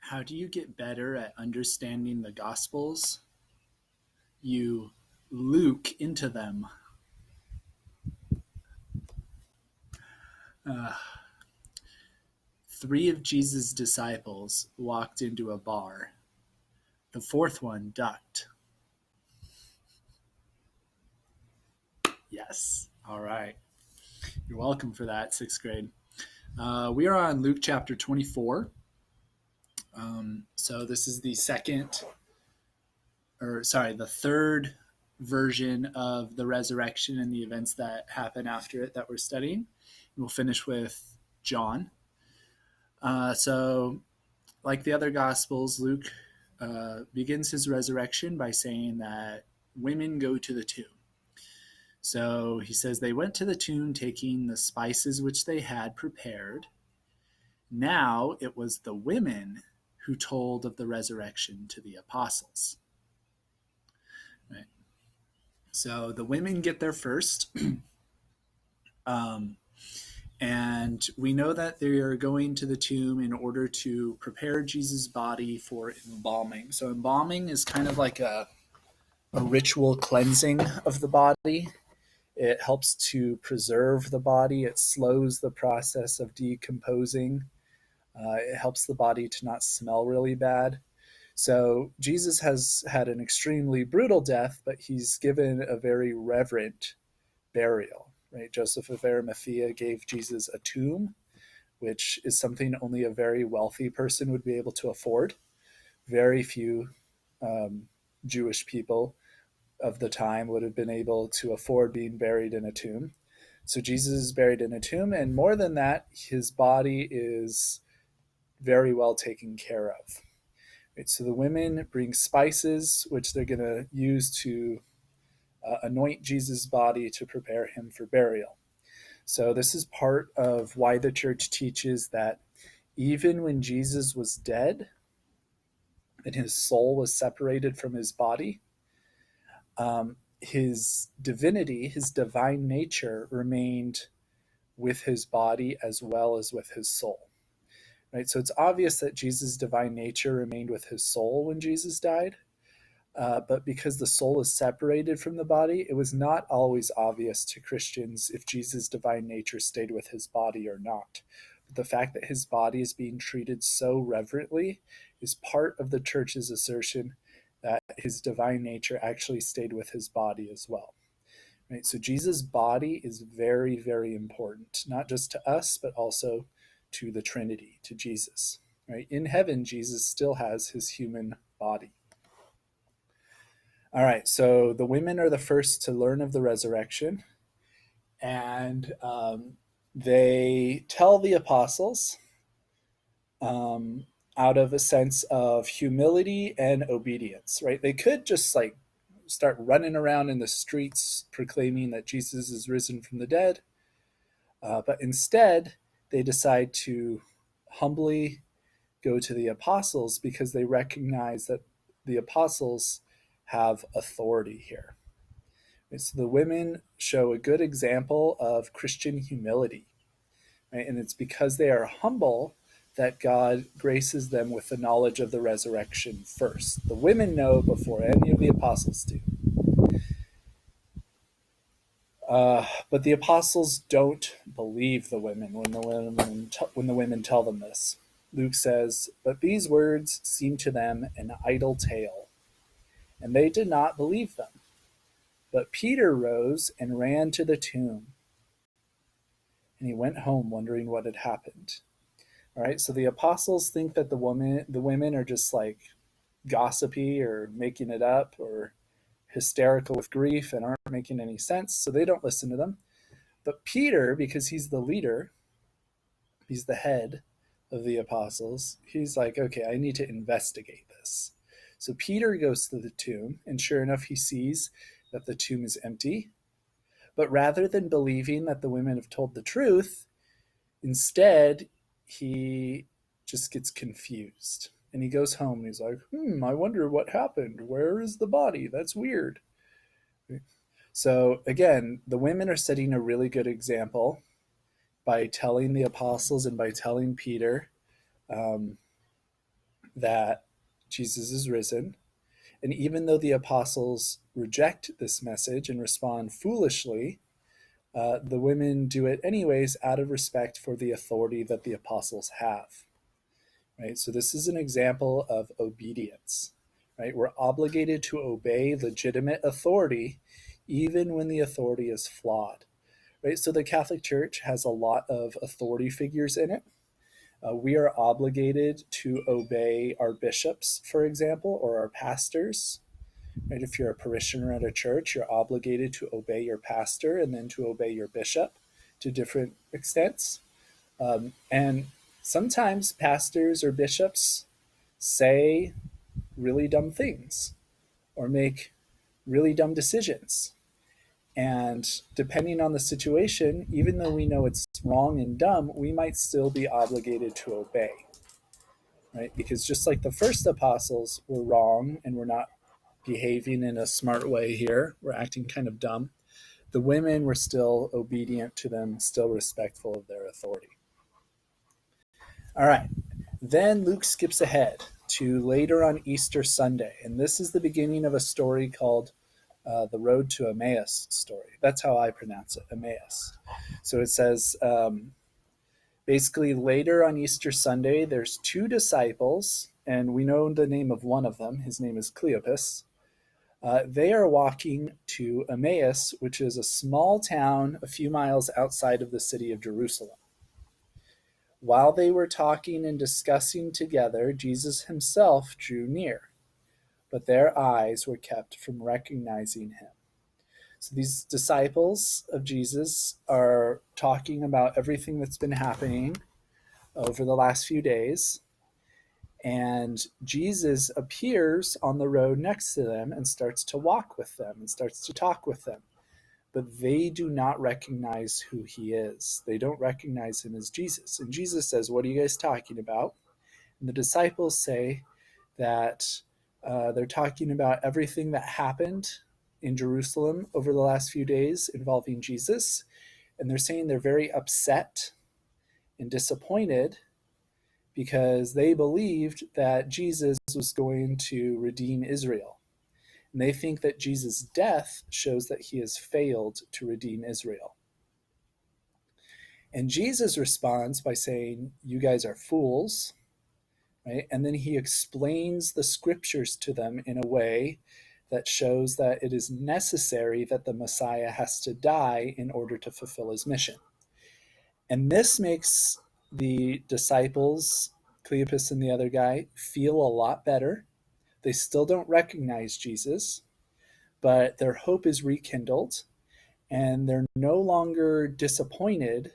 How do you get better at understanding the Gospels? You Luke into them. Uh, Three of Jesus' disciples walked into a bar. The fourth one ducked. Yes. All right. You're welcome for that, sixth grade. We are on Luke chapter 24. So this is the third version of the resurrection and the events that happen after it that we're studying. And we'll finish with John. So, like the other Gospels, Luke begins his resurrection by saying that women go to the tomb. So he says they went to the tomb taking the spices which they had prepared. Now it was the women who told of the resurrection to the apostles. Right. So the women get there first. um, and we know that they are going to the tomb in order to prepare Jesus' body for embalming. So embalming is kind of like a ritual cleansing of the body. It helps to preserve the body. It slows the process of decomposing. It helps the body to not smell really bad. So Jesus has had an extremely brutal death, but he's given a very reverent burial. Right? Joseph of Arimathea gave Jesus a tomb, which is something only a very wealthy person would be able to afford. Very few Jewish people of the time would have been able to afford being buried in a tomb. So Jesus is buried in a tomb, and more than that, his body is very well taken care of. Right, so the women bring spices, which they're going to use to anoint Jesus' body to prepare him for burial. So this is part of why the church teaches that even when Jesus was dead and his soul was separated from his body, his divinity, his divine nature remained with his body as well as with his soul. Right? So it's obvious that Jesus' divine nature remained with his soul when Jesus died. But because the soul is separated from the body, it was not always obvious to Christians if Jesus' divine nature stayed with his body or not. But the fact that his body is being treated so reverently is part of the church's assertion that his divine nature actually stayed with his body as well. Right? So Jesus' body is very, very important, not just to us, but also to the Trinity, to Jesus. Right? In heaven, Jesus still has his human body. All right, so the women are the first to learn of the resurrection, and they tell the apostles out of a sense of humility and obedience, right? They could just like start running around in the streets proclaiming that Jesus is risen from the dead, but instead they decide to humbly go to the apostles because they recognize that the apostles have authority here. And so the women show a good example of Christian humility, right? And it's because they are humble that God graces them with the knowledge of the resurrection first. The women know before any of the apostles do. But the apostles don't believe the women when the women tell them this. Luke says, "But these words seemed to them an idle tale, and they did not believe them. But Peter rose and ran to the tomb, and he went home wondering what had happened." All right, so the apostles think that the women are just like gossipy or making it up or hysterical with grief and aren't making any sense, so they don't listen to them. But Peter, because he's the leader, he's the head of the apostles, he's like, okay, I need to investigate this. So Peter goes to the tomb, and sure enough, he sees that the tomb is empty. But rather than believing that the women have told the truth, instead, he just gets confused. And he goes home and he's like, I wonder what happened. Where is the body? That's weird. So again, the women are setting a really good example by telling the apostles and by telling Peter that Jesus is risen. And even though the apostles reject this message and respond foolishly, the women do it anyways out of respect for the authority that the apostles have. Right? So this is an example of obedience. Right? We're obligated to obey legitimate authority even when the authority is flawed. Right? So the Catholic Church has a lot of authority figures in it. We are obligated to obey our bishops, for example, or our pastors. Right? If you're a parishioner at a church, you're obligated to obey your pastor and then to obey your bishop to different extents. And sometimes pastors or bishops say really dumb things or make really dumb decisions. And depending on the situation, even though we know it's wrong and dumb, we might still be obligated to obey. Right? Because just like the first apostles were wrong and were not behaving in a smart way here, we're acting kind of dumb, the women were still obedient to them, still respectful of their authority. All right. Then Luke skips ahead to later on Easter Sunday. And this is the beginning of a story called the Road to Emmaus story. That's how I pronounce it, Emmaus. So it says, basically later on Easter Sunday, there's two disciples, and we know the name of one of them. His name is Cleopas. They are walking to Emmaus, which is a small town a few miles outside of the city of Jerusalem. While they were talking and discussing together, Jesus himself drew near, but their eyes were kept from recognizing him. So these disciples of Jesus are talking about everything that's been happening over the last few days. And Jesus appears on the road next to them and starts to walk with them and starts to talk with them. But they do not recognize who he is. They don't recognize him as Jesus. And Jesus says, "What are you guys talking about?" And the disciples say that they're talking about everything that happened in Jerusalem over the last few days involving Jesus. And they're saying they're very upset and disappointed because they believed that Jesus was going to redeem Israel. And they think that Jesus' death shows that he has failed to redeem Israel. And Jesus responds by saying, "You guys are fools." Right? And then he explains the scriptures to them in a way that shows that it is necessary that the Messiah has to die in order to fulfill his mission. And this makes the disciples, Cleopas and the other guy, feel a lot better. They still don't recognize Jesus, but their hope is rekindled, and they're no longer disappointed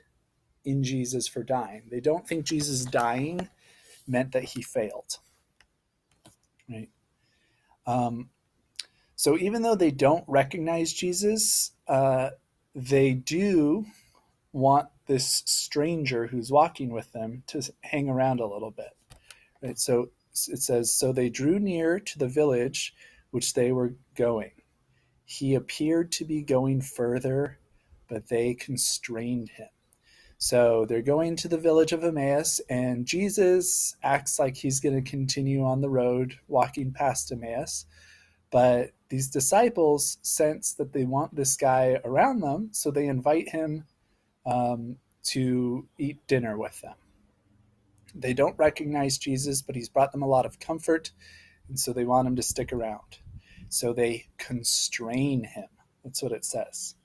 in Jesus for dying. They don't think Jesus dying meant that he failed. Right? So even though they don't recognize Jesus, they do want this stranger who's walking with them to hang around a little bit. Right? So it says, "So they drew near to the village which they were going. He appeared to be going further, but they constrained him." So they're going to the village of Emmaus, and Jesus acts like he's going to continue on the road, walking past Emmaus. But these disciples sense that they want this guy around them, so they invite him to eat dinner with them. They don't recognize Jesus, but he's brought them a lot of comfort, and so they want him to stick around. So they constrain him. That's what it says.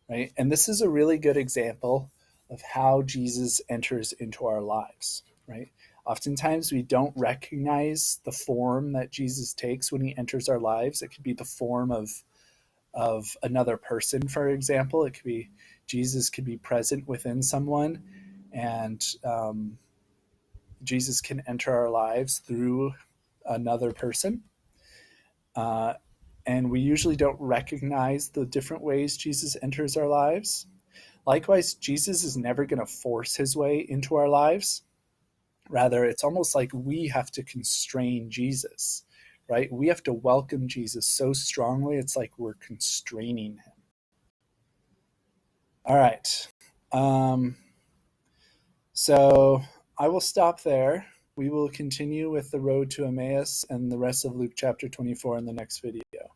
Right? And this is a really good example of how Jesus enters into our lives. Right? Oftentimes we don't recognize the form that Jesus takes when he enters our lives. It could be the form of another person, for example. It could be Jesus could be present within someone, and Jesus can enter our lives through another person. And we usually don't recognize the different ways Jesus enters our lives. Likewise, Jesus is never going to force his way into our lives. Rather, it's almost like we have to constrain Jesus, right? We have to welcome Jesus so strongly, it's like we're constraining him. All right. So I will stop there. we will continue with the road to Emmaus and the rest of Luke chapter 24 in the next video.